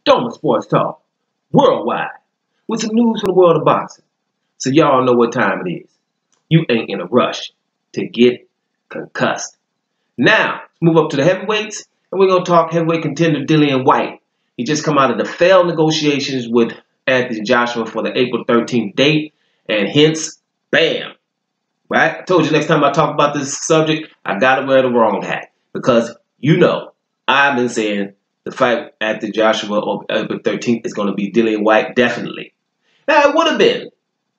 Doma Sports Talk, worldwide, with some news from the world of boxing. So y'all know what time it is. You ain't in a rush to get concussed. Now, let's move up to the heavyweights, and we're going to talk heavyweight contender Dillian Whyte. He just come out of the failed negotiations with Anthony Joshua for the April 13th date, and hence, bam. Right? I told you next time I talk about this subject, I got to wear the wrong hat. Because, you know, I've been saying the fight Anthony Joshua on April 13th is going to be Dillian Whyte, definitely. Now, it would have been,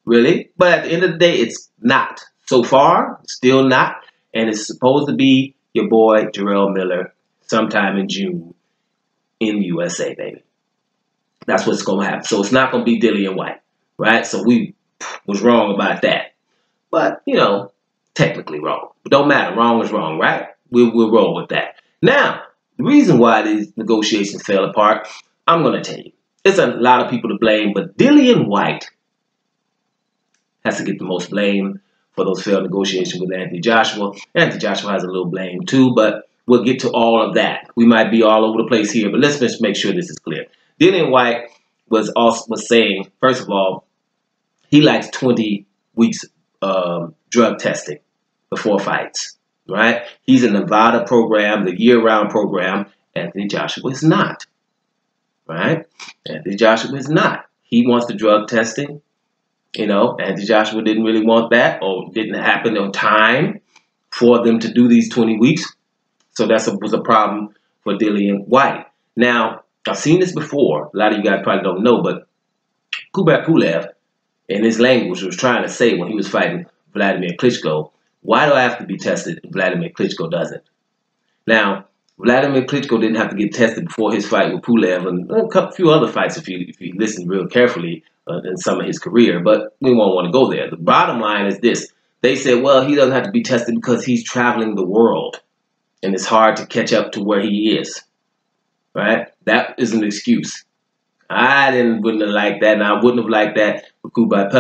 really. But at the end of the day, it's not. So far, still not. And it's supposed to be your boy, Jarrell Miller, sometime in June in the USA, baby. That's what's going to happen. So it's not going to be Dillian Whyte, right? So we was wrong about that. But, you know, technically wrong. But don't matter. Wrong is wrong, right? We'll roll with that. Now, the reason why these negotiations fell apart, I'm going to tell you. It's a lot of people to blame, but Dillian Whyte has to get the most blame for those failed negotiations with Anthony Joshua. Anthony Joshua has a little blame too, but we'll get to all of that. We might be all over the place here, but let's just make sure this is clear. Dillian Whyte was saying, first of all, he likes 20 weeks drug testing before fights, right? He's in the Nevada program, the year-round program. Anthony Joshua is not, right? Anthony Joshua is not. He wants the drug testing. You know, Anthony Joshua didn't really want that, or didn't happen on time for them to do these 20 weeks. So that was a problem for Dillian Whyte. Now, I've seen this before. A lot of you guys probably don't know, but Kubrat Pulev, in his language, was trying to say when he was fighting Vladimir Klitschko, why do I have to be tested if Vladimir Klitschko doesn't? Now, Vladimir Klitschko didn't have to get tested before his fight with Pulev and a few other fights if you listen real carefully in some of his career, but we won't want to go there. The bottom line is this. They said, well, he doesn't have to be tested because he's traveling the world and it's hard to catch up to where he is, right? That is an excuse. I wouldn't have liked that, and I wouldn't have liked that with Kubrat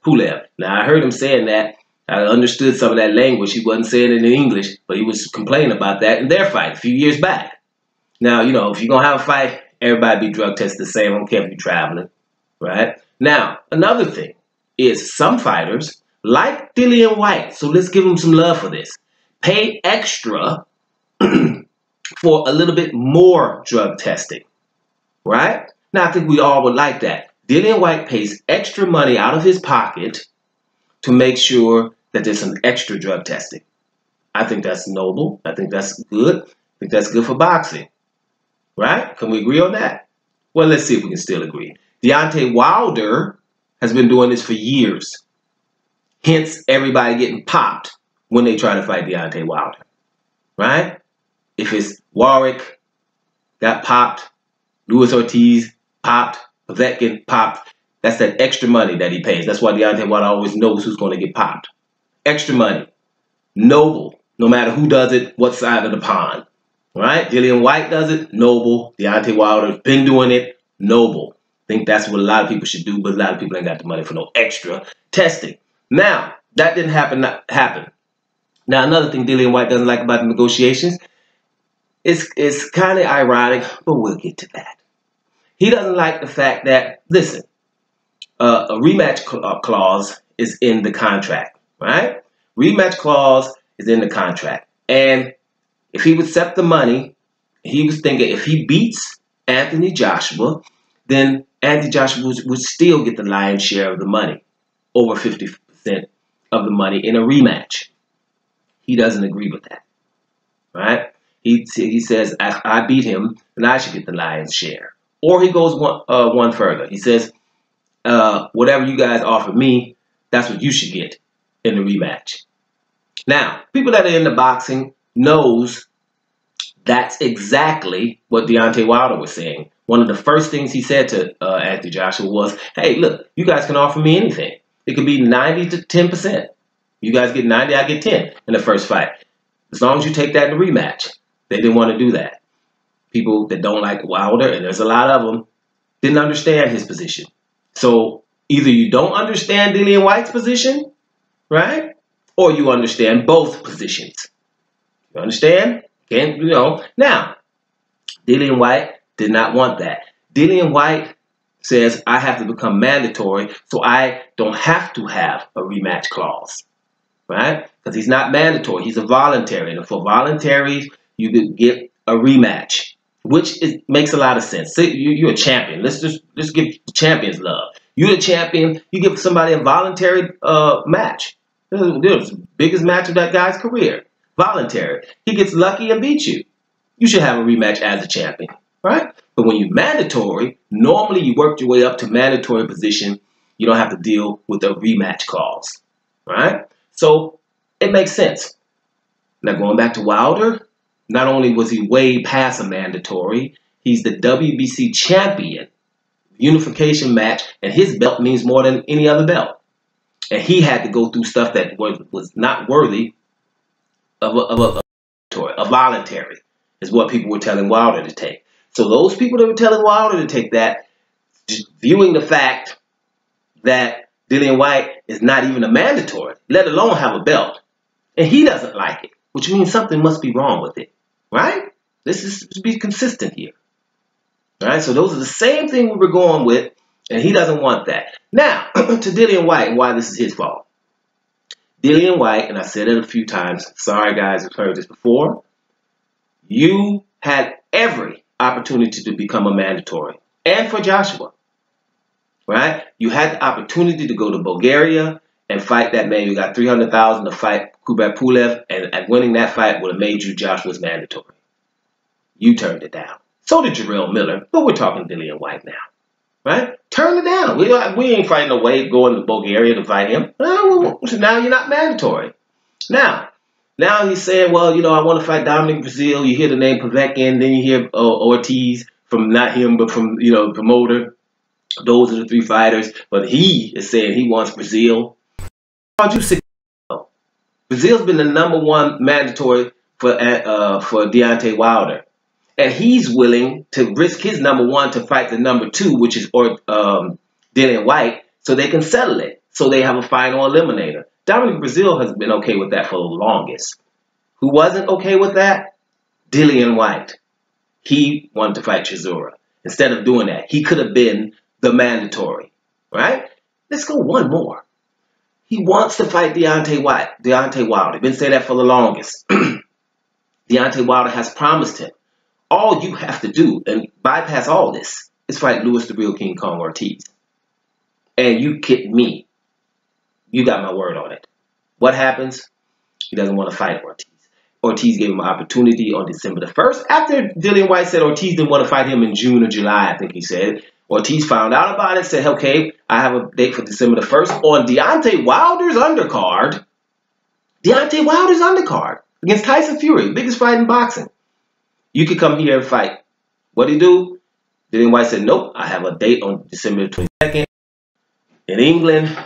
Pulev. Now, I heard him saying that. I understood some of that language. He wasn't saying it in English, but he was complaining about that in their fight a few years back. Now, you know, if you're going to have a fight, everybody be drug tested the same. I don't care if you're traveling, right? Now, another thing is some fighters, like Dillian Whyte, so let's give him some love for this, pay extra for a little bit more drug testing, right? Now, I think we all would like that. Dillian Whyte pays extra money out of his pocket to make sure that there's some extra drug testing. I think that's noble. I think that's good. I think that's good for boxing, right? Can we agree on that? Well, let's see if we can still agree. Deontay Wilder has been doing this for years. Hence, everybody getting popped when they try to fight Deontay Wilder, right? If it's Warwick got popped, Luis Ortiz popped, Povetkin popped, that's that extra money that he pays. That's why Deontay Wilder always knows who's going to get popped. Extra money. Noble. No matter who does it, what side of the pond. Right? Dillian Whyte does it. Noble. Deontay Wilder's been doing it. Noble. I think that's what a lot of people should do, but a lot of people ain't got the money for no extra testing. Now, that didn't happen. Now, another thing Dillian Whyte doesn't like about the negotiations, it's kind of ironic, but we'll get to that. He doesn't like the fact that, listen, a rematch clause is in the contract, right? Rematch clause is in the contract. And if he would accept the money, he was thinking if he beats Anthony Joshua, then Anthony Joshua would still get the lion's share of the money, over 50% of the money in a rematch. He doesn't agree with that, right? He says, I beat him, and I should get the lion's share. Or he goes one further. He says, whatever you guys offer me, that's what you should get in the rematch. Now, people that are into boxing knows that's exactly what Deontay Wilder was saying. One of the first things he said to Anthony Joshua was, hey, look, you guys can offer me anything. It could be 90 to 10%. You guys get 90, I get 10 in the first fight. As long as you take that in the rematch. They didn't want to do that. People that don't like Wilder, and there's a lot of them, didn't understand his position. So either you don't understand Dillian Whyte's position, right? Or you understand both positions. You understand? Now, Dillian Whyte did not want that. Dillian Whyte says, I have to become mandatory so I don't have to have a rematch clause, right? Because he's not mandatory. He's a voluntary. And for voluntary, you could get a rematch, which makes a lot of sense. Say you're a champion. Let's just give champions love. You're the champion. You give somebody a voluntary match. This is the biggest match of that guy's career. Voluntary. He gets lucky and beats you. You should have a rematch as a champion, right? But when you're mandatory, normally you work your way up to mandatory position. You don't have to deal with a rematch clause, right? So it makes sense. Now going back to Wilder, not only was he way past a mandatory, he's the WBC champion, unification match, and his belt means more than any other belt. And he had to go through stuff that was not worthy of a voluntary, is what people were telling Wilder to take. So those people that were telling Wilder to take that, just viewing the fact that Dillian Whyte is not even a mandatory, let alone have a belt, and he doesn't like it, which means something must be wrong with it, right? This is to be consistent here, all right? So those are the same thing we were going with, and he doesn't want that. Now, to Dillian Whyte and why this is his fault. Dillian Whyte, and I said it a few times, sorry guys, I've heard this before, you had every opportunity to become a mandatory, and for Joshua, right? You had the opportunity to go to Bulgaria and fight that man. You got $300,000 to fight Kubrat Pulev, and winning that fight would have made you Joshua's mandatory. You turned it down. So did Jarrell Miller, but we're talking Dillian Whyte now, right? Turn it down. We ain't fighting a way going to Bulgaria to fight him. So now you're not mandatory. Now he's saying, well, you know, I want to fight Dominic Brazil. You hear the name Povetkin, then you hear Ortiz from not him, but from, you know, the promoter. Those are the three fighters. But he is saying he wants Brazil. Brazil's been the #1 mandatory for Deontay Wilder. And he's willing to risk his #1 to fight the #2, which is Dillian Whyte, so they can settle it. So they have a final eliminator. Dominic Brazil has been okay with that for the longest. Who wasn't okay with that? Dillian Whyte. He wanted to fight Chisora. Instead of doing that, he could have been the mandatory, right? Let's go one more. He wants to fight Deontay Wilder. Been saying that for the longest. Deontay Wilder has promised him, all you have to do and bypass all this is fight Louis the Real King Kong Ortiz. And you kidding me. You got my word on it. What happens? He doesn't want to fight Ortiz. Ortiz gave him an opportunity on December the 1st. After Dillian Whyte said Ortiz didn't want to fight him in June or July, I think he said. Ortiz found out about it, said, okay, I have a date for December the 1st on Deontay Wilder's undercard. Deontay Wilder's undercard against Tyson Fury, biggest fight in boxing. You could come here and fight. What did he do? Dillian Whyte said, nope, I have a date on December 22nd in England,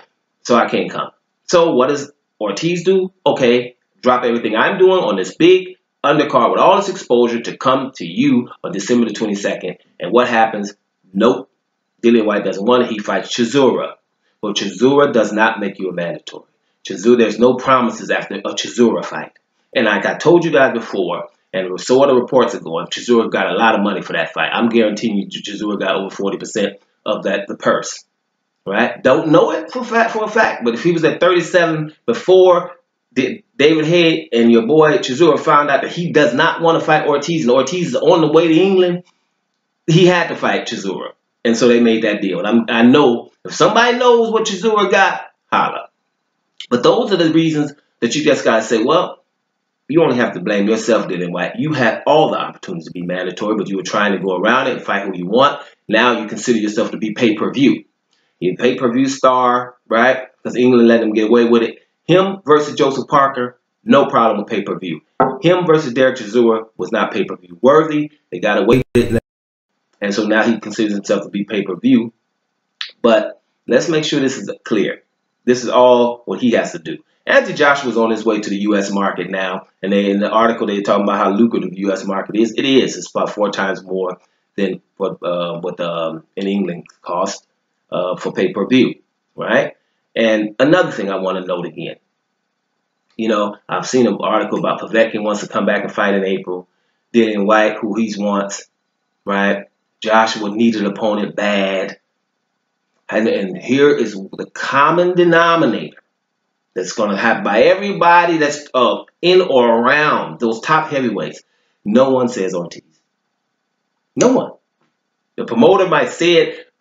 so I can't come. So what does Ortiz do? Okay, drop everything I'm doing on this big undercard with all this exposure to come to you on December the 22nd. And what happens? Nope. Dillian Whyte doesn't want it. He fights Chisora. Well, Chisora does not make you a mandatory. Chisora, there's no promises after a Chisora fight. And like I told you guys before, and so are the reports are going, Chisora got a lot of money for that fight. I'm guaranteeing you Chisora got over 40% of the purse. Right? Don't know it for a fact, but if he was at 37 before David Haye and your boy Chisora found out that he does not want to fight Ortiz, and Ortiz is on the way to England, he had to fight Chisora. And so they made that deal. And I know if somebody knows what Chisora got, holla. But those are the reasons that you just got to say, well, you only have to blame yourself, Dillian Whyte. You had all the opportunities to be mandatory, but you were trying to go around it and fight who you want. Now you consider yourself to be pay-per-view. You're a pay-per-view star, right? Because England let them get away with it. Him versus Joseph Parker, no problem with pay-per-view. Him versus Derek Chisora was not pay-per-view worthy. They got away with it. And so now he considers himself to be pay-per-view. But let's make sure this is clear. This is all what he has to do. Anthony Joshua's on his way to the U.S. market now. And in the article, they're talking about how lucrative the U.S. market is. It is. It's about 4 times more than what in England cost for pay-per-view, right? And another thing I want to note again. You know, I've seen an article about Povetkin wants to come back and fight in April. Dillian Whyte, who he wants, right? Joshua needed an opponent bad. And here is the common denominator that's going to happen by everybody that's in or around those top heavyweights. No one says Ortiz. No one. The promoter might say it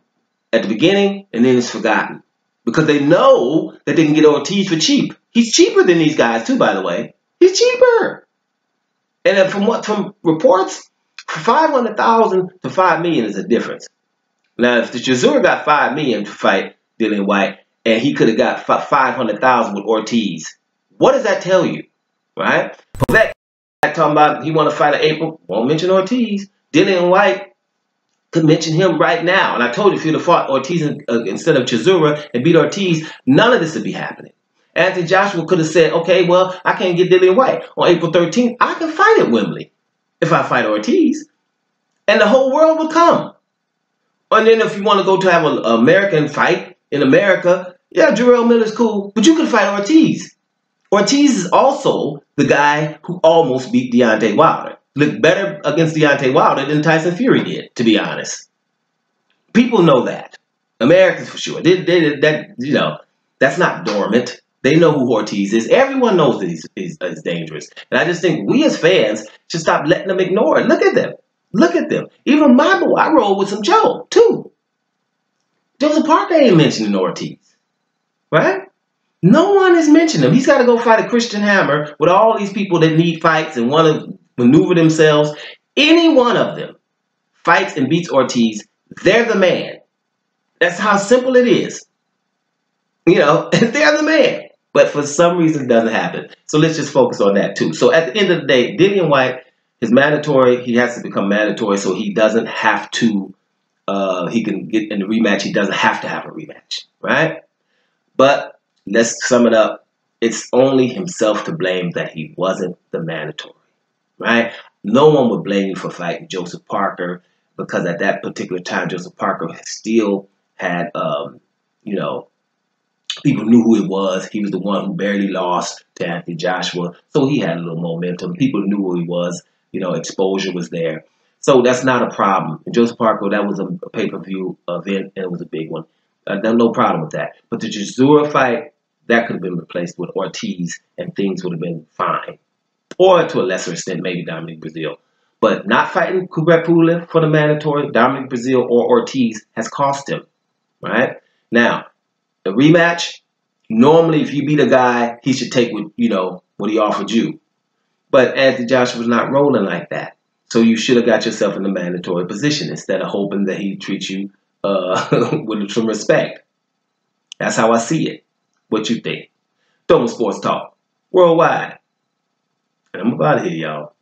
at the beginning, and then it's forgotten. Because they know that they can get Ortiz for cheap. He's cheaper than these guys, too, by the way. He's cheaper. And from reports, $500,000 to $5 million is a difference. Now, if the Chisora got $5 million to fight Dillian Whyte, and he could have got $500,000 with Ortiz, what does that tell you, right? That guy talking about he want to fight in April, won't mention Ortiz. Dillian Whyte could mention him right now. And I told you, if you'd have fought Ortiz instead of Chisora and beat Ortiz, none of this would be happening. Anthony Joshua could have said, okay, well, I can't get Dillian Whyte on April 13th. I can fight at Wembley if I fight Ortiz. And the whole world would come. And then if you want to go to have an American fight in America, yeah, Jarrell Miller's cool, but you can fight Ortiz. Ortiz is also the guy who almost beat Deontay Wilder. Looked better against Deontay Wilder than Tyson Fury did, to be honest. People know that. Americans for sure. That's not dormant. They know who Ortiz is. Everyone knows that he's dangerous. And I just think we as fans should stop letting them ignore it. Look at them. Look at them. Even my boy, I roll with some Joe, too. Joseph Parker ain't mentioning Ortiz. Right? No one is mentioning him. He's got to go fight a Christian Hammer with all these people that need fights and want to maneuver themselves. Any one of them fights and beats Ortiz, they're the man. That's how simple it is. You know, they're the man. But for some reason, it doesn't happen. So let's just focus on that, too. So at the end of the day, Dillian Whyte is mandatory. He has to become mandatory so he doesn't have to, he can get in the rematch. He doesn't have to have a rematch, right? But let's sum it up. It's only himself to blame that he wasn't the mandatory, right? No one would blame you for fighting Joseph Parker because at that particular time, Joseph Parker still had, you know, people knew who it was. He was the one who barely lost to Anthony Joshua. So he had a little momentum. People knew who he was. You know, exposure was there. So that's not a problem. And Joseph Parker, that was a pay-per-view event, and it was a big one. No problem with that. But the Chisora fight, that could have been replaced with Ortiz, and things would have been fine. Or to a lesser extent, maybe Dominic Breazeale. But not fighting Kubrat Pulev for the mandatory, Dominic Breazeale or Ortiz has cost him, right? Now, the rematch, normally if you beat a guy, he should take what, you know, what he offered you. But Anthony Joshua was not rolling like that. So you should have got yourself in the mandatory position instead of hoping that he treats you with some respect. That's how I see it. What you think? Thermal Sports Talk, worldwide. And I'm about to here, y'all.